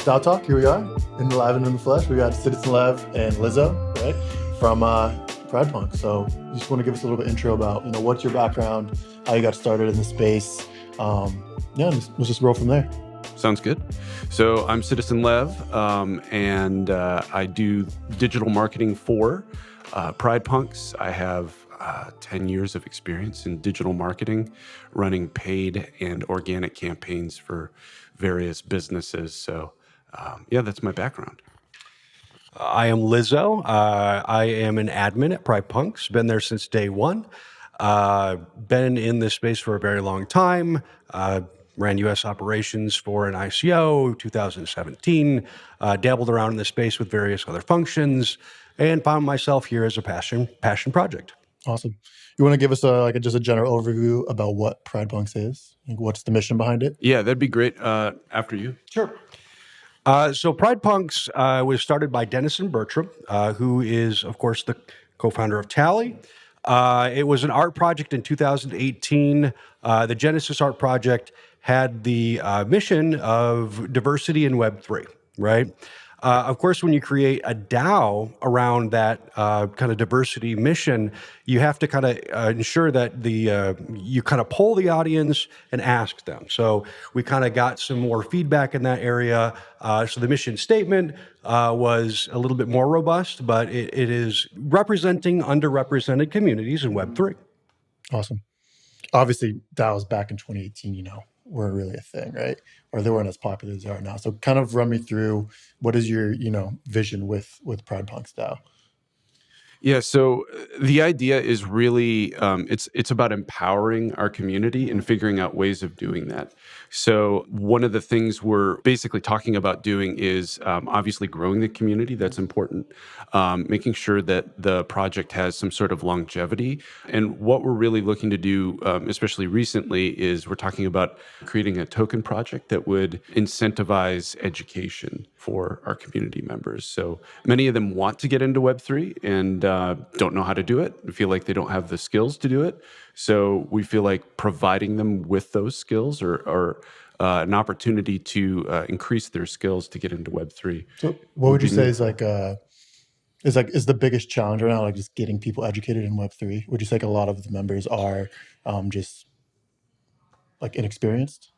DAO Talk, here we are, in the live and in the flesh. We got Citizen Lev and Lizo, right, from PridePunk. So you just want to give us a little bit intro about, what's your background, how you got started in the space. Let's just roll from there. Sounds good. So I'm Citizen Lev, and I do digital marketing for PridePunks. I have 10 years of experience in digital marketing, running paid and organic campaigns for various businesses. So that's my background. I am Lizo. I am an admin at PridePunks. Been there since day one. Been in this space for a very long time. Ran U.S. operations for an ICO, 2017. Dabbled around in the space with various other functions, and found myself here as a passion project. Awesome. You want to give us just a general overview about what PridePunks is? Like, what's the mission behind it? Yeah, that'd be great. After you. Sure. So PridePunks was started by Dennison Bertram, who is, of course, the co-founder of Tally. It was an art project in 2018. The Genesis Art Project had the mission of diversity in Web3, right? Of course, when you create a DAO around that kind of diversity mission, you have to kind of ensure that you kind of poll the audience and ask them. So we kind of got some more feedback in that area. So the mission statement was a little bit more robust, but it is representing underrepresented communities in Web3. Awesome. Obviously, DAOs back in 2018, weren't really a thing, right? Or they weren't as popular as they are now. So kind of run me through, what is your, vision with PridePunks DAO? Yeah, so the idea is really, it's about empowering our community and figuring out ways of doing that. So one of the things we're basically talking about doing is obviously growing the community. That's important. Making sure that the project has some sort of longevity. And what we're really looking to do, especially recently, is we're talking about creating a token project that would incentivize education for our community members. So many of them want to get into Web3 and don't know how to do it, feel like they don't have the skills to do it. So we feel like providing them with those skills or an opportunity to increase their skills to get into Web3. So what would you say is is the biggest challenge right now, like just getting people educated in Web3? Would you say a lot of the members are just like inexperienced?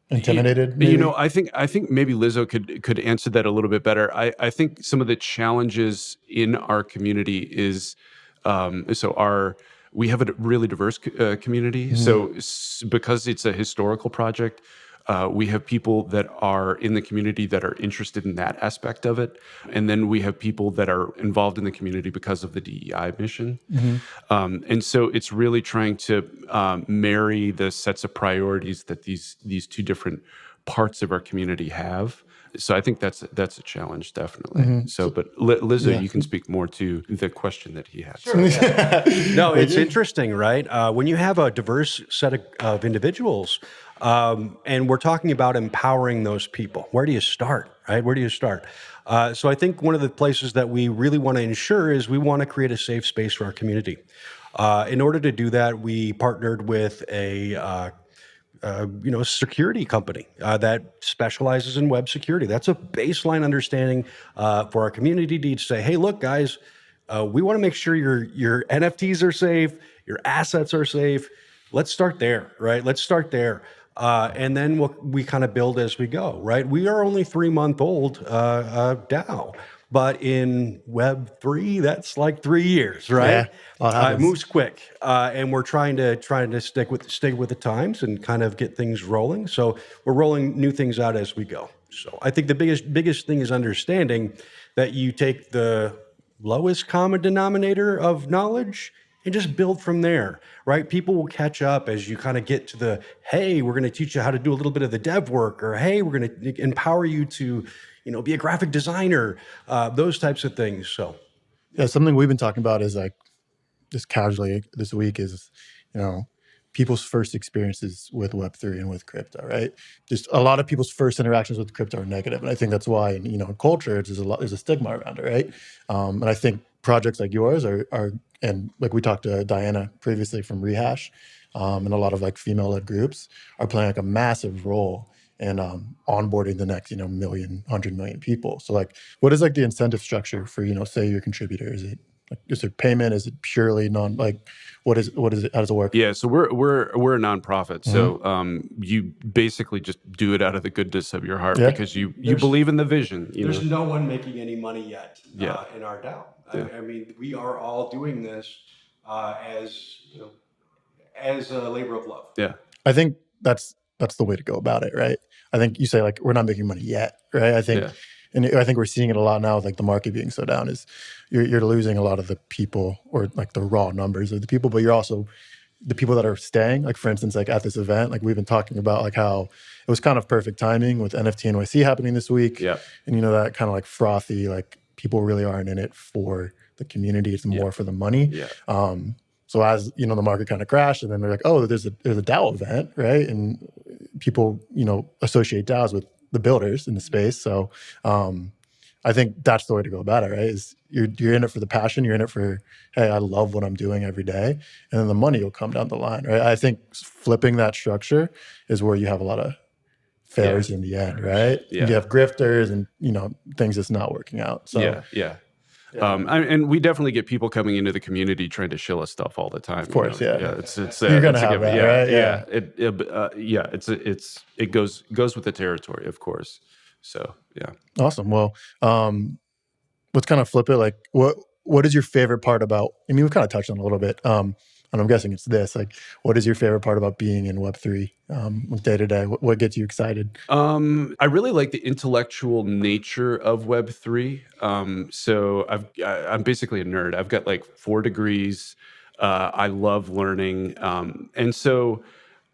Intimidated, maybe? I think maybe Lizo could answer that a little bit better. I think some of the challenges in our community is we have a really diverse community. Mm-hmm. So because it's a historical project, we have people that are in the community that are interested in that aspect of it. And then we have people that are involved in the community because of the DEI mission. Mm-hmm. And so it's really trying to marry the sets of priorities that these two different parts of our community have. So I think that's a challenge, definitely. Mm-hmm. So, but Lizo, Yeah. You can speak more to the question that he had. Sure, yeah. No, it's interesting, right? When you have a diverse set of individuals, and we're talking about empowering those people, where do you start, right? Where do you start? So I think one of the places that we really want to ensure is we want to create a safe space for our community. In order to do that, we partnered with a security company that specializes in web security. That's a baseline understanding for our community to say, hey, look, guys, we want to make sure your NFTs are safe, your assets are safe. Let's start there, right? Let's start there. And then we kind of build as we go, right? We are only 3-month-old DAO. But in Web3, that's like 3 years, right? Yeah, it moves quick, and we're trying to stick with the times and kind of get things rolling. So we're rolling new things out as we go. So I think the biggest thing is understanding that you take the lowest common denominator of knowledge and just build from there, right? People will catch up as you kind of get to the, hey, we're going to teach you how to do a little bit of the dev work, or hey, we're going to empower you to be a graphic designer, those types of things. So, yeah, something we've been talking about is like just casually this week is, people's first experiences with Web3 and with crypto, right? Just a lot of people's first interactions with crypto are negative, and I think that's why, in culture, there's a stigma around it, right? And I think projects like yours are, and like we talked to Diana previously from Rehash, and a lot of like female-led groups are playing like a massive role in onboarding the next, 100 million people. So like, what is like the incentive structure for, say your contributor? Is it like, is there payment? Is it purely like, what is it? How does it work? Yeah, so we're a nonprofit. So you basically just do it out of the goodness of your heart because you believe in the vision. There's no one making any money yet in our DAO. Yeah. I mean, we are all doing this as a labor of love. Yeah. I think that's the way to go about it, right? I think you say like, we're not making money yet, right? I think, and I think we're seeing it a lot now with like the market being so down, is you're losing a lot of the people, or like the raw numbers of the people, but you're also the people that are staying. Like for instance, like at this event, like we've been talking about like how it was kind of perfect timing with NFT NYC happening this week. Yeah. And that kind of like frothy, like people really aren't in it for the community. It's more for the money. Yeah. So as the market kind of crashed, and then they're like, oh, there's a DAO event, right? And people associate DAOs with the builders in the space. So I think that's the way to go about it, right? Is you're in it for the passion, you're in it for, hey, I love what I'm doing every day, and then the money will come down the line, right? I think flipping that structure is where you have a lot of failures in the end, right? Yeah. You have grifters and things that's not working out. So yeah. And we definitely get people coming into the community trying to shill us stuff all the time. Of course, it's you're gonna have that, right? It goes with the territory, of course. So yeah. Awesome. Well, let's kind of flip it. Like, what is your favorite part about? I mean, we've kind of touched on it a little bit, and I'm guessing it's this. Like, what is your favorite part about being in Web3 day to day? What gets you excited? I really like the intellectual nature of Web3. So I'm basically a nerd. I've got like 4 degrees. I love learning, and so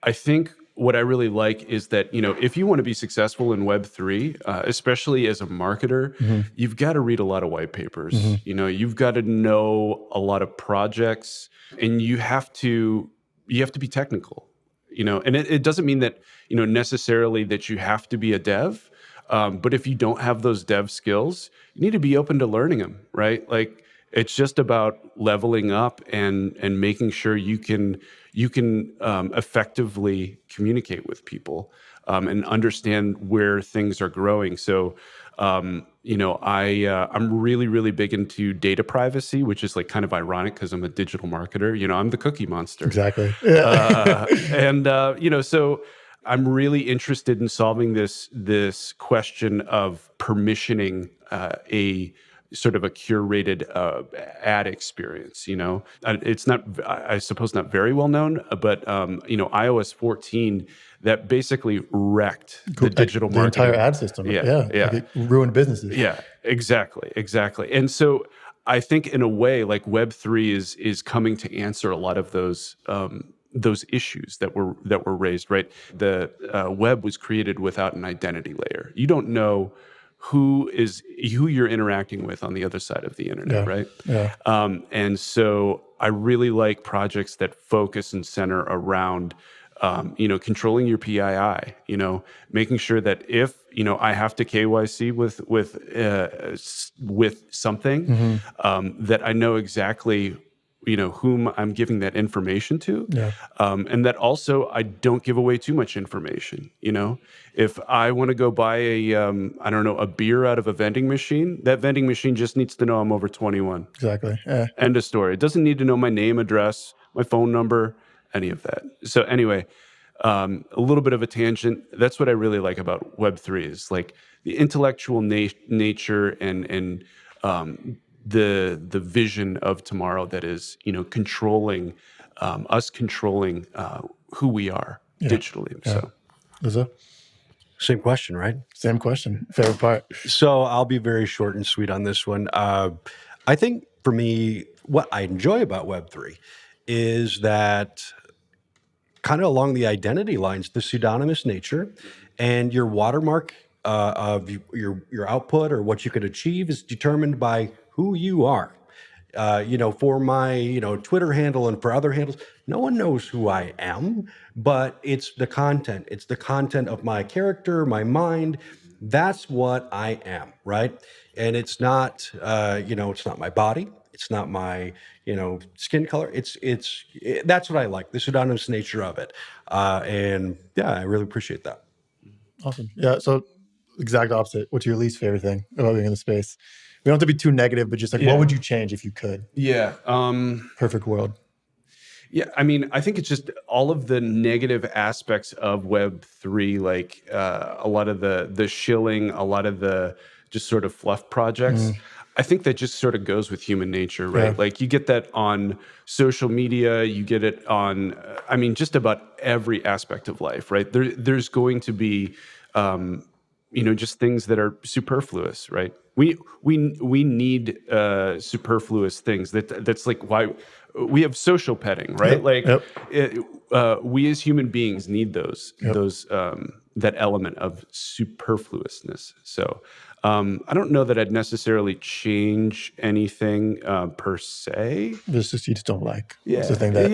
I think what I really like is that, if you want to be successful in Web3, especially as a marketer, you've got to read a lot of white papers. You've got to know a lot of projects, and you have to be technical. And it doesn't mean that, necessarily that you have to be a dev. But if you don't have those dev skills, you need to be open to learning them, right? Like, it's just about leveling up and making sure you can effectively communicate with people and understand where things are growing. So, I'm really, really big into data privacy, which is like kind of ironic because I'm a digital marketer. I'm the cookie monster. Exactly. So I'm really interested in solving this question of permissioning a sort of a curated ad experience. It's not, I suppose, not very well known, but iOS 14 that basically wrecked the digital marketing. The entire ad system. Yeah. Like it ruined businesses. Yeah, exactly. And so I think in a way, like Web3 is coming to answer a lot of those issues that were raised, right? The web was created without an identity layer. You don't know who you're interacting with on the other side of the internet, right? Yeah. And so I really like projects that focus and center around controlling your PII, making sure that if, I have to KYC with something, that I know exactly, whom I'm giving that information to. Yeah. And that also I don't give away too much information. If I want to go buy a beer out of a vending machine, that vending machine just needs to know I'm over 21. Exactly. Yeah. End of story. It doesn't need to know my name, address, my phone number, any of that. So anyway, a little bit of a tangent. That's what I really like about Web3 is like the intellectual nature and the vision of tomorrow that is, controlling who we are digitally. Yeah. So, Lizo? Same question, right? Same question. Favorite part? So I'll be very short and sweet on this one. I think for me, what I enjoy about Web3 is that kind of along the identity lines, the pseudonymous nature and your watermark of your output or what you could achieve is determined by who you are. For my, Twitter handle and for other handles, no one knows who I am, but it's the content. It's the content of my character, my mind. That's what I am, right? And it's not, it's not my body. It's not my, skin color. That's what I like, the pseudonymous nature of it. And yeah, I really appreciate that. Awesome. Yeah. So exact opposite. What's your least favorite thing about being in the space? We don't have to be too negative, but just like, what would you change if you could? Yeah. Perfect world. Yeah, I mean, I think it's just all of the negative aspects of Web3, like a lot of the shilling, a lot of the just sort of fluff projects. I think that just sort of goes with human nature, right? Yeah. Like you get that on social media, you get it on, I mean, just about every aspect of life, right? There's going to be, just things that are superfluous, right? We need superfluous things. That's like why we have social petting, right? Yep. Like Yep. we as human beings need those Yep. that element of superfluousness. So I don't know that I'd necessarily change anything per se. This just you just don't like. Yeah, It's the thing that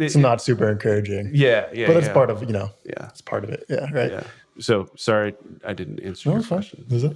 it's not super encouraging. Yeah, But it's part of yeah, it's part of it. Yeah. Right. yeah. So sorry, I didn't answer your it's fine. question. Is it?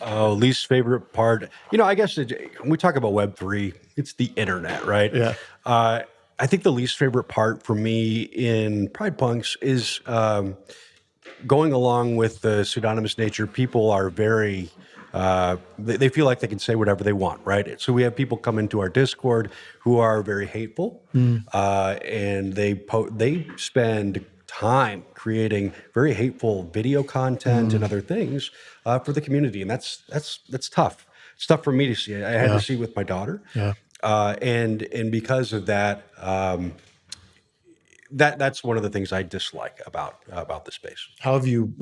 Oh, least favorite part. I guess when we talk about Web3, it's the internet, right? Yeah. I think the least favorite part for me in PridePunks is going along with the pseudonymous nature. People are very, they feel like they can say whatever they want, right? So we have people come into our Discord who are very hateful, and they spend time creating very hateful video content and other things for the community, and that's tough. It's tough for me to see. I had to see with my daughter, and because of that, that's one of the things I dislike about the space. How have you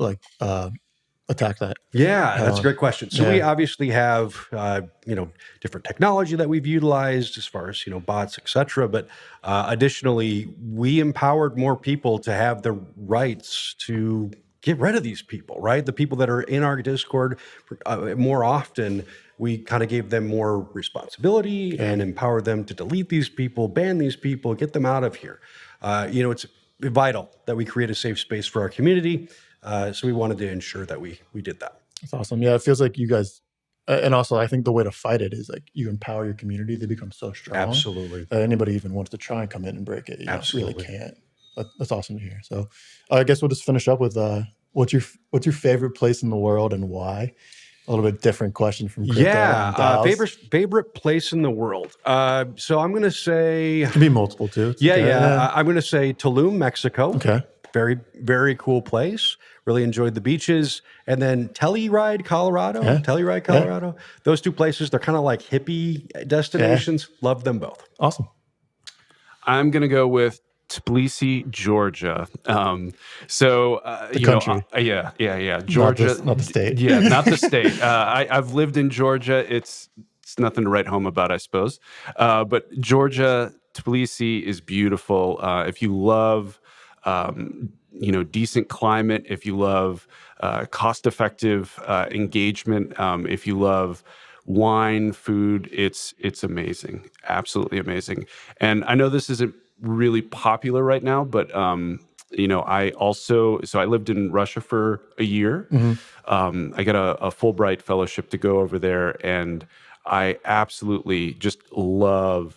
attacked that? Yeah, that's a great question. So we Yeah. obviously have different technology that we've utilized as far as bots, etc. But additionally, we empowered more people to have the rights to get rid of these people. Right, the people that are in our Discord more often. We kind of gave them more responsibility and empowered them to delete these people, ban these people, get them out of here. It's vital that we create a safe space for our community. So we wanted to ensure that we did that. That's awesome. Yeah, it feels like you guys, and also I think the way to fight it is like you empower your community; they become so strong. Absolutely. That anybody even wants to try and come in and break it, Absolutely. really can't. That's awesome to hear. So, I guess we'll just finish up with what's your favorite place in the world and why? A little bit different question from crypto. Yeah, and favorite place in the world. So I'm going to say, It can be multiple too. It's yeah, okay. yeah. I'm going to say Tulum, Mexico. Okay. Very, very cool place. Really enjoyed the beaches. And then Telluride, Colorado. Yeah. Telluride, Colorado. Those two places, they're kind of like hippie destinations. Love them both. Awesome. I'm gonna go with Tbilisi, Georgia. The country. Georgia, not the state. Yeah, not the state. I've lived in Georgia. It's nothing to write home about, I suppose. But Georgia, Tbilisi is beautiful. If you love, decent climate, if you love cost-effective engagement, if you love wine, food, it's amazing, absolutely amazing. And I know this isn't really popular right now, but I lived in Russia for a year. I got a Fulbright fellowship to go over there, and I absolutely just love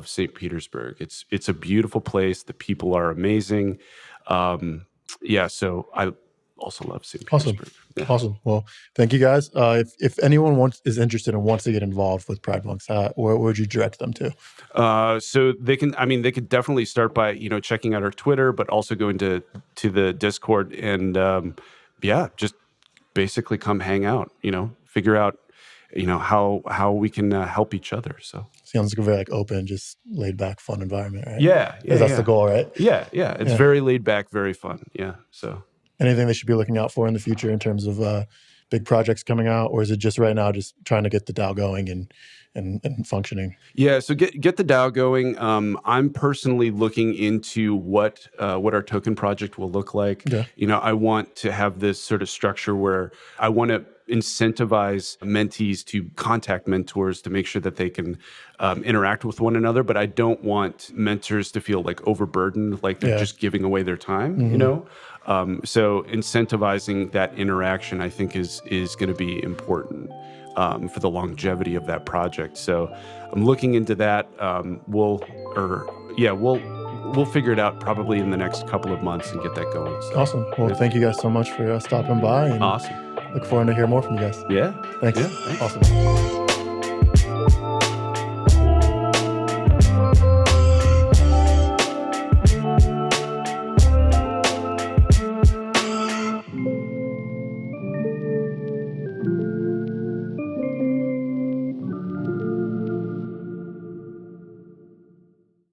St. Petersburg. It's a beautiful place. The people are amazing. So I also love St. Petersburg. Yeah. Awesome. Well, thank you guys. If anyone is interested and wants to get involved with PridePunks, where would you direct them to? So they could definitely start by, checking out our Twitter, but also go to the Discord and, just basically come hang out, figure out, how we can help each other. So Sounds like a very open, just laid back, fun environment, right? Yeah. That's the goal, right? Yeah. It's very laid back, very fun. Yeah. So anything they should be looking out for in the future in terms of big projects coming out, or is it just right now just trying to get the DAO going and functioning? Yeah, so get the DAO going. I'm personally looking into what our token project will look like. Yeah. I want to have this sort of structure where I want to incentivize mentees to contact mentors to make sure that they can interact with one another. But I don't want mentors to feel like overburdened, like they're just giving away their time, So incentivizing that interaction, I think, is going to be important. for the longevity of that project. So I'm looking into that. We'll figure it out probably in the next couple of months and get that going. So, Awesome. Well, thank you guys so much for stopping by, and awesome. look forward to hear more from you guys. Yeah. Thanks. Yeah, thanks. Awesome.